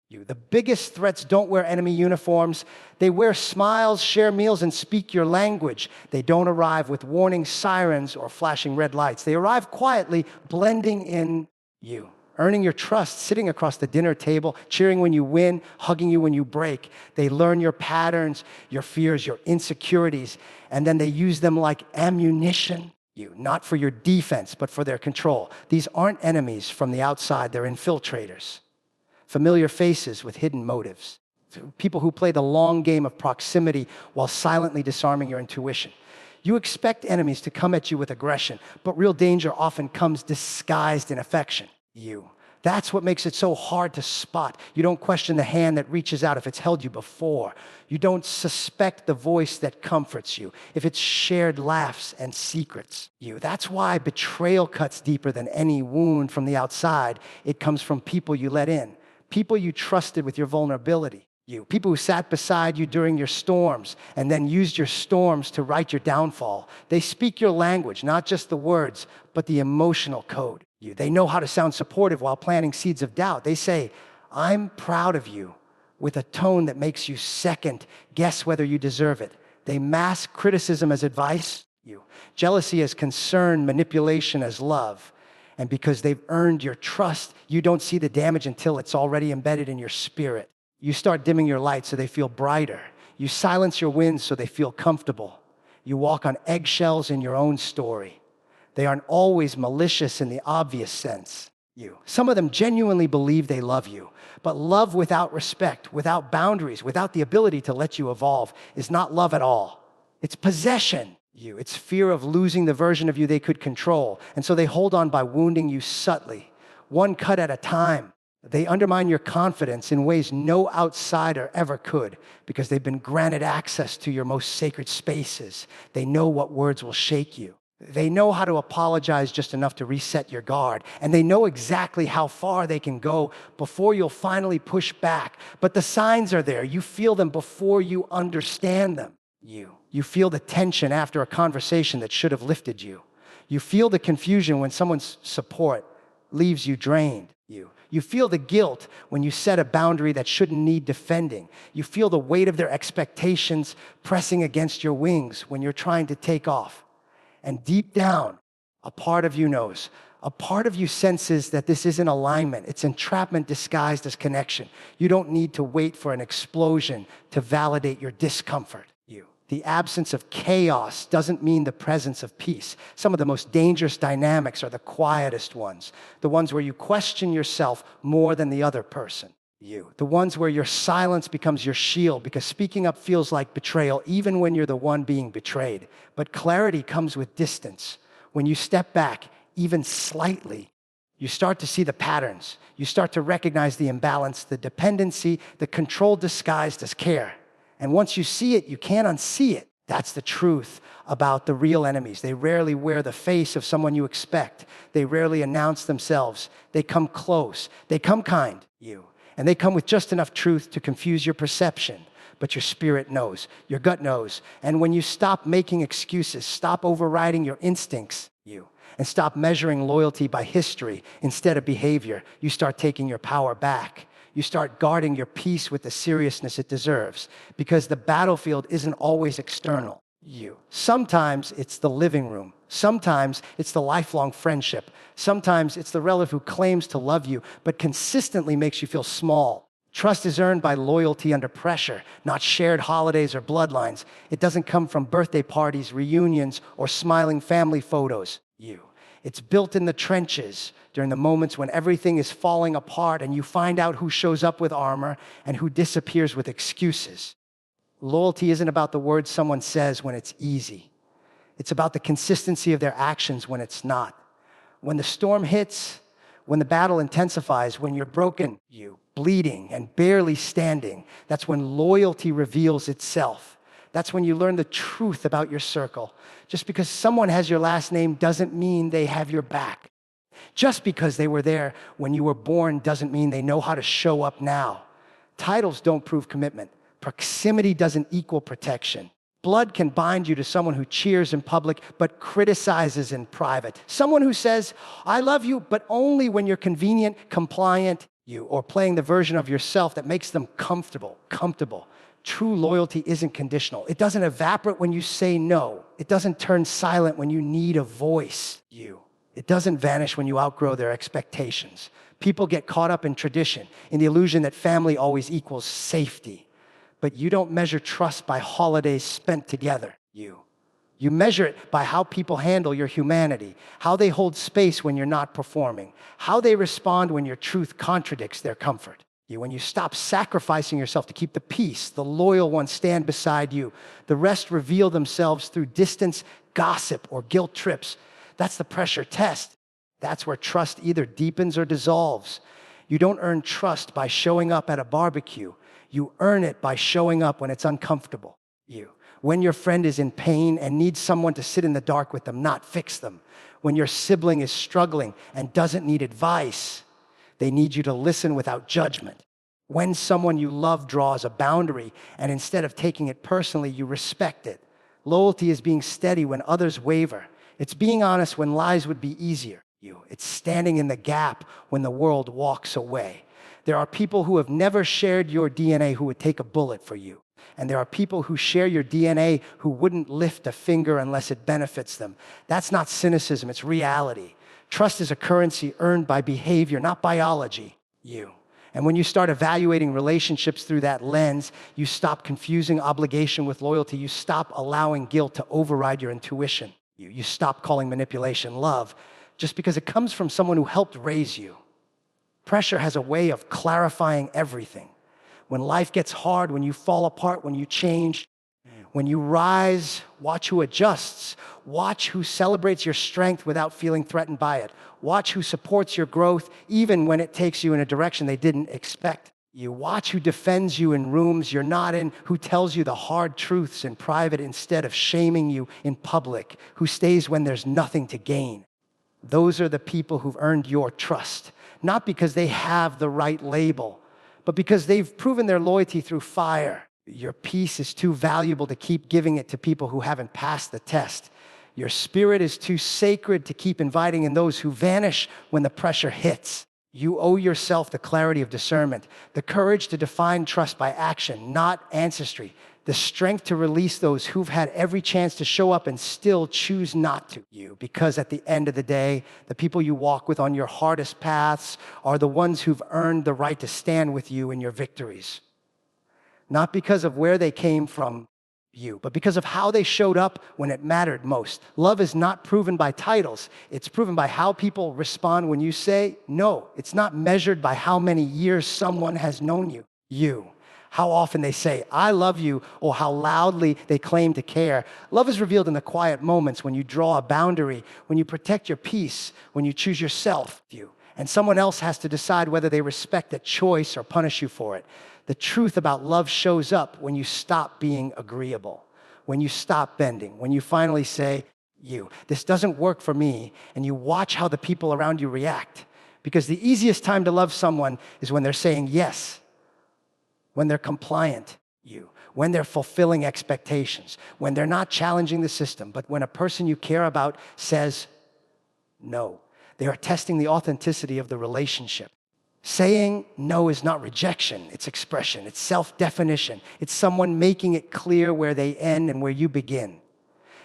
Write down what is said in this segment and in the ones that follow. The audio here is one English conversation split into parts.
You. The biggest threats don't wear enemy uniforms. They wear smiles, share meals, and speak your language. They don't arrive with warning sirens or flashing red lights. They arrive quietly, blending in you, earning your trust, sitting across the dinner table, cheering when you win, hugging you when you break. They learn your patterns, your fears, your insecurities, and then they use them like ammunition. You, not for your defense, but for their control. These aren't enemies from the outside. They're infiltrators. Familiar faces with hidden motives. People who play the long game of proximity while silently disarming your intuition. You expect enemies to come at you with aggression, but real danger often comes disguised in affection. You. That's what makes it so hard to spot. You don't question the hand that reaches out if it's held you before. You don't suspect the voice that comforts you if it's shared laughs and secrets. You. That's why betrayal cuts deeper than any wound from the outside. It comes from people you let in. People you trusted with your vulnerability. You. People who sat beside you during your storms and then used your storms to write your downfall. They speak your language, not just the words, but the emotional code. You. They know how to sound supportive while planting seeds of doubt. They say, "I'm proud of you," with a tone that makes you second guess whether you deserve it. They mask criticism as advice. You. Jealousy as concern, manipulation as love. And because they've earned your trust, you don't see the damage until it's already embedded in your spirit. You start dimming your light so they feel brighter. You silence your wins so they feel comfortable. You walk on eggshells in your own story. They aren't always malicious in the obvious sense. You. Some of them genuinely believe they love you, but love without respect, without boundaries, without the ability to let you evolve is not love at all. It's possession. You. It's fear of losing the version of you they could control. And so they hold on by wounding you subtly, one cut at a time. They undermine your confidence in ways no outsider ever could because they've been granted access to your most sacred spaces. They know what words will shake you. They know how to apologize just enough to reset your guard. And they know exactly how far they can go before you'll finally push back. But the signs are there. You feel them before you understand them. You feel the tension after a conversation that should have lifted you. You feel the confusion when someone's support leaves you drained. You feel the guilt when you set a boundary that shouldn't need defending. You feel the weight of their expectations pressing against your wings when you're trying to take off. And deep down, a part of you knows. A part of you senses that this isn't alignment. It's entrapment disguised as connection. You don't need to wait for an explosion to validate your discomfort. The absence of chaos doesn't mean the presence of peace. Some of the most dangerous dynamics are the quietest ones, the ones where you question yourself more than the other person. The ones where your silence becomes your shield because speaking up feels like betrayal even when you're the one being betrayed. But clarity comes with distance. When you step back, even slightly, you start to see the patterns. You start to recognize the imbalance, the dependency, the control disguised as care. And once you see it, you can't unsee it. That's the truth about the real enemies. They rarely wear the face of someone you expect. They rarely announce themselves. They come close. They come kind, and they come with just enough truth to confuse your perception. But your spirit knows, your gut knows. And when you stop making excuses, stop overriding your instincts, and stop measuring loyalty by history instead of behavior, you start taking your power back. You start guarding your peace with the seriousness it deserves because the battlefield isn't always external. Sometimes it's the living room. Sometimes it's the lifelong friendship. Sometimes it's the relative who claims to love you but consistently makes you feel small. Trust is earned by loyalty under pressure, not shared holidays or bloodlines. It doesn't come from birthday parties, reunions, or smiling family photos. It's built in the trenches during the moments when everything is falling apart and you find out who shows up with armor and who disappears with excuses. Loyalty isn't about the words someone says when it's easy. It's about the consistency of their actions when it's not. When the storm hits, when the battle intensifies, when you're broken, bleeding and barely standing, that's when loyalty reveals itself. That's when you learn the truth about your circle. Just because someone has your last name doesn't mean they have your back. Just because they were there when you were born doesn't mean they know how to show up now. Titles don't prove commitment. Proximity doesn't equal protection. Blood can bind you to someone who cheers in public but criticizes in private. Someone who says, "I love you," but only when you're convenient, compliant. you, or playing the version of yourself that makes them comfortable. True loyalty isn't conditional. It doesn't evaporate when you say no. It doesn't turn silent when you need a voice, you. It doesn't vanish when you outgrow their expectations. People get caught up in tradition, in the illusion that family always equals safety. But you don't measure trust by holidays spent together, you. You measure it by how people handle your humanity, how they hold space when you're not performing, how they respond when your truth contradicts their comfort. When you stop sacrificing yourself to keep the peace, the loyal ones stand beside you. The rest reveal themselves through distance, gossip, or guilt trips. That's the pressure test. That's where trust either deepens or dissolves. You don't earn trust by showing up at a barbecue. You earn it by showing up when it's uncomfortable. When your friend is in pain and needs someone to sit in the dark with them, not fix them. When your sibling is struggling and doesn't need advice, they need you to listen without judgment. When someone you love draws a boundary and instead of taking it personally, you respect it. Loyalty is being steady when others waver. It's being honest when lies would be easier. It's standing in the gap when the world walks away. There are people who have never shared your DNA who would take a bullet for you. And there are people who share your DNA who wouldn't lift a finger unless it benefits them. That's not cynicism, it's reality. Trust is a currency earned by behavior, not biology. And when you start evaluating relationships through that lens, you stop confusing obligation with loyalty. You stop allowing guilt to override your intuition. You stop calling manipulation love just because it comes from someone who helped raise you. Pressure has a way of clarifying everything. When life gets hard, when you fall apart, when you change, when you rise, watch who adjusts. Watch who celebrates your strength without feeling threatened by it. Watch who supports your growth even when it takes you in a direction they didn't expect. You watch who defends you in rooms you're not in, who tells you the hard truths in private instead of shaming you in public, who stays when there's nothing to gain. Those are the people who've earned your trust, not because they have the right label, but because they've proven their loyalty through fire. Your peace is too valuable to keep giving it to people who haven't passed the test. Your spirit is too sacred to keep inviting in those who vanish when the pressure hits. You owe yourself the clarity of discernment, the courage to define trust by action, not ancestry, the strength to release those who've had every chance to show up and still choose not to. Because at the end of the day, the people you walk with on your hardest paths are the ones who've earned the right to stand with you in your victories. Not because of where they came from, but because of how they showed up when it mattered most. Love is not proven by titles. It's proven by how people respond when you say no. It's not measured by how many years someone has known you. How often they say, I love you, or how loudly they claim to care. Love is revealed in the quiet moments when you draw a boundary, when you protect your peace, when you choose yourself. And someone else has to decide whether they respect that choice or punish you for it. The truth about love shows up when you stop being agreeable, when you stop bending, when you finally say, this doesn't work for me, and you watch how the people around you react. Because the easiest time to love someone is when they're saying yes, when they're compliant, when they're fulfilling expectations, when they're not challenging the system, but when a person you care about says no. They are testing the authenticity of the relationship. Saying no is not rejection, it's expression, it's self-definition. It's someone making it clear where they end and where you begin.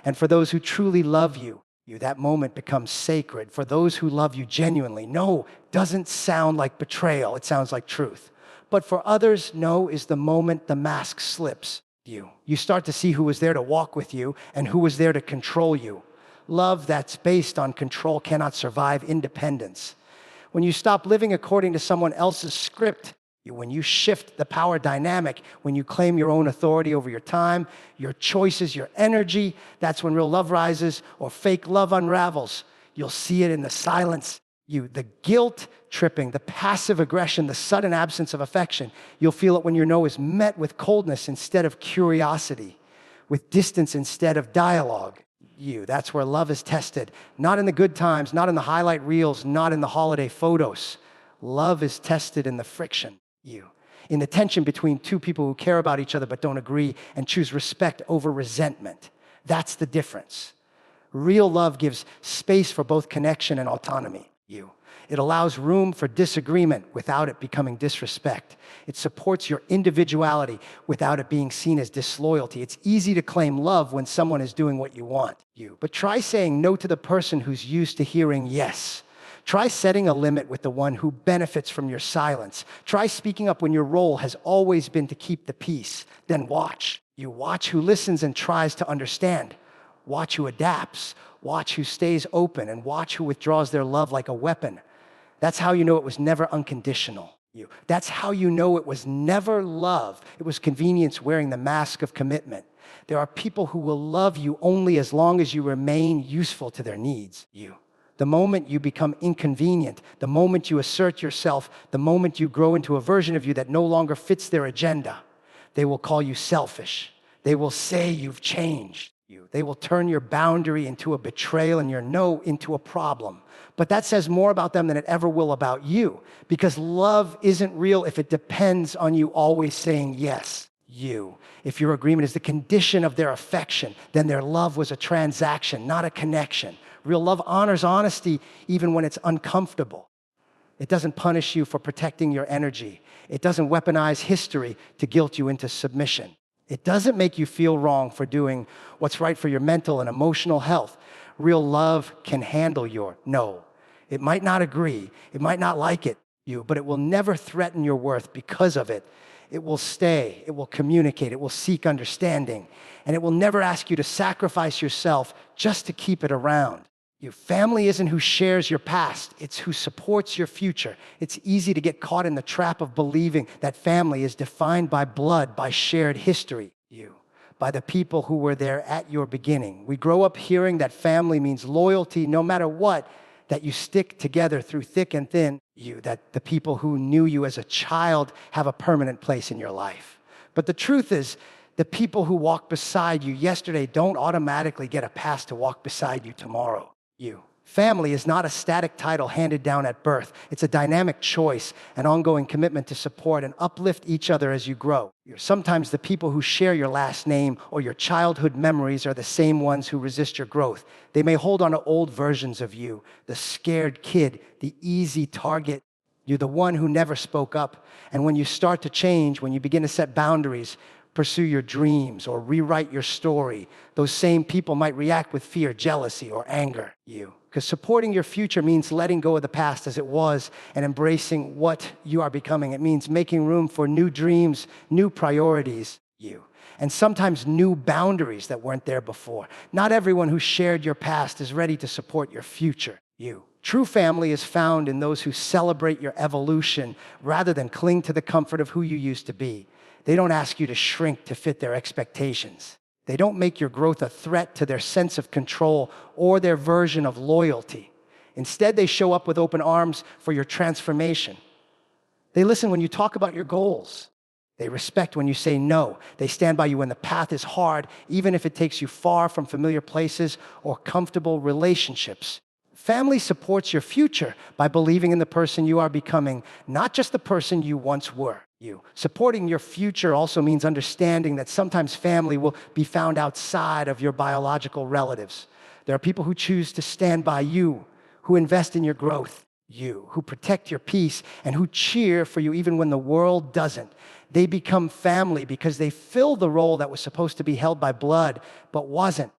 And for those who truly love you, that moment becomes sacred. For those who love you genuinely, no doesn't sound like betrayal, it sounds like truth. But for others, no is the moment the mask slips. You start to see who was there to walk with you and who was there to control you. Love that's based on control cannot survive independence. When you stop living according to someone else's script, when you shift the power dynamic, when you claim your own authority over your time, your choices, your energy, that's when real love rises or fake love unravels. You'll see it in the silence. The guilt tripping, the passive aggression, the sudden absence of affection. You'll feel it when your no is met with coldness instead of curiosity, with distance instead of dialogue. That's where love is tested. Not in the good times, not in the highlight reels, not in the holiday photos. Love is tested in the friction, in the tension between two people who care about each other but don't agree and choose respect over resentment. That's the difference. Real love gives space for both connection and autonomy. It allows room for disagreement without it becoming disrespect. It supports your individuality without it being seen as disloyalty. It's easy to claim love when someone is doing what you want. But try saying no to the person who's used to hearing yes. Try setting a limit with the one who benefits from your silence. Try speaking up when your role has always been to keep the peace. Then watch. You watch who listens and tries to understand. Watch who adapts. Watch who stays open. And watch who withdraws their love like a weapon. That's how you know it was never unconditional. That's how you know it was never love. It was convenience wearing the mask of commitment. There are people who will love you only as long as you remain useful to their needs. The moment you become inconvenient, the moment you assert yourself, the moment you grow into a version of you that no longer fits their agenda, they will call you selfish. They will say you've changed. They will turn your boundary into a betrayal and your no into a problem. But that says more about them than it ever will about you, because love isn't real if it depends on you always saying yes. If your agreement is the condition of their affection, then their love was a transaction, not a connection. Real love honors honesty even when it's uncomfortable. It doesn't punish you for protecting your energy. It doesn't weaponize history to guilt you into submission. It doesn't make you feel wrong for doing what's right for your mental and emotional health. Real love can handle your no. It might not agree. It might not like it, but it will never threaten your worth because of it. It will stay. It will communicate. It will seek understanding. And it will never ask you to sacrifice yourself just to keep it around. Your family isn't who shares your past. It's who supports your future. It's easy to get caught in the trap of believing that family is defined by blood, by shared history, by the people who were there at your beginning. We grow up hearing that family means loyalty no matter what, that you stick together through thick and thin, that the people who knew you as a child have a permanent place in your life. But the truth is, the people who walked beside you yesterday don't automatically get a pass to walk beside you tomorrow. Family is not a static title handed down at birth. It's a dynamic choice, an ongoing commitment to support and uplift each other as you grow. Sometimes the people who share your last name or your childhood memories are the same ones who resist your growth. They may hold on to old versions of you, the scared kid, the easy target. You're the one who never spoke up. And when you start to change, when you begin to set boundaries, pursue your dreams, or rewrite your story, those same people might react with fear, jealousy, or anger. Because supporting your future means letting go of the past as it was and embracing what you are becoming. It means making room for new dreams, new priorities, and sometimes new boundaries that weren't there before. Not everyone who shared your past is ready to support your future, True family is found in those who celebrate your evolution rather than cling to the comfort of who you used to be. They don't ask you to shrink to fit their expectations. They don't make your growth a threat to their sense of control or their version of loyalty. Instead, they show up with open arms for your transformation. They listen when you talk about your goals. They respect when you say no. They stand by you when the path is hard, even if it takes you far from familiar places or comfortable relationships. Family supports your future by believing in the person you are becoming, not just the person you once were. Supporting your future also means understanding that sometimes family will be found outside of your biological relatives. There are people who choose to stand by you, who invest in your growth, who protect your peace, and who cheer for you even when the world doesn't. They become family because they fill the role that was supposed to be held by blood, but wasn't.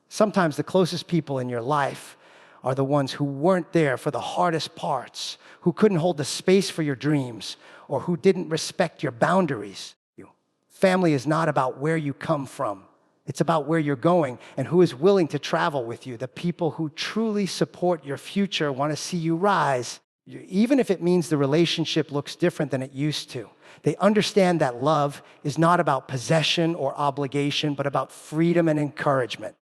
Sometimes the closest people in your life are the ones who weren't there for the hardest parts, who couldn't hold the space for your dreams, or who didn't respect your boundaries. Family is not about where you come from. It's about where you're going and who is willing to travel with you. The people who truly support your future want to see you rise, even if it means the relationship looks different than it used to. They understand that love is not about possession or obligation, but about freedom and encouragement.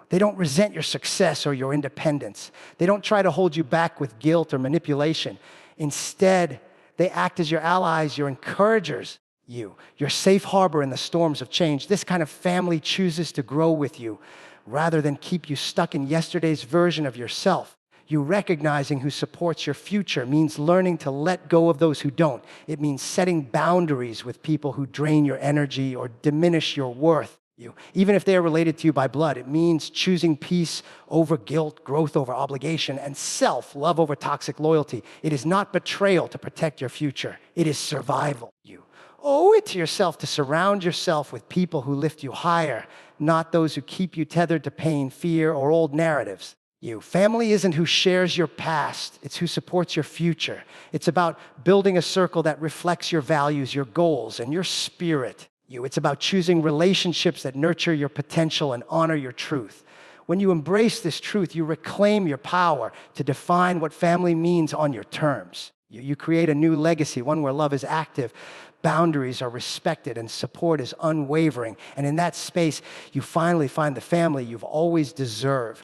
They don't resent your success or your independence. They don't try to hold you back with guilt or manipulation. Instead, they act as your allies, your encouragers, your safe harbor in the storms of change. This kind of family chooses to grow with you rather than keep you stuck in yesterday's version of yourself. You recognizing who supports your future means learning to let go of those who don't. It means setting boundaries with people who drain your energy or diminish your worth. you. Even if they are related to you by blood, it means choosing peace over guilt, growth over obligation, and self-love over toxic loyalty. It is not betrayal to protect your future. It is survival. You owe it to yourself to surround yourself with people who lift you higher, not those who keep you tethered to pain, fear, or old narratives. Family isn't who shares your past, it's who supports your future. It's about building a circle that reflects your values, your goals, and your spirit. It's about choosing relationships that nurture your potential and honor your truth. When you embrace this truth, you reclaim your power to define what family means on your terms. You create a new legacy, one where love is active, boundaries are respected, and support is unwavering. And in that space, you finally find the family you've always deserved.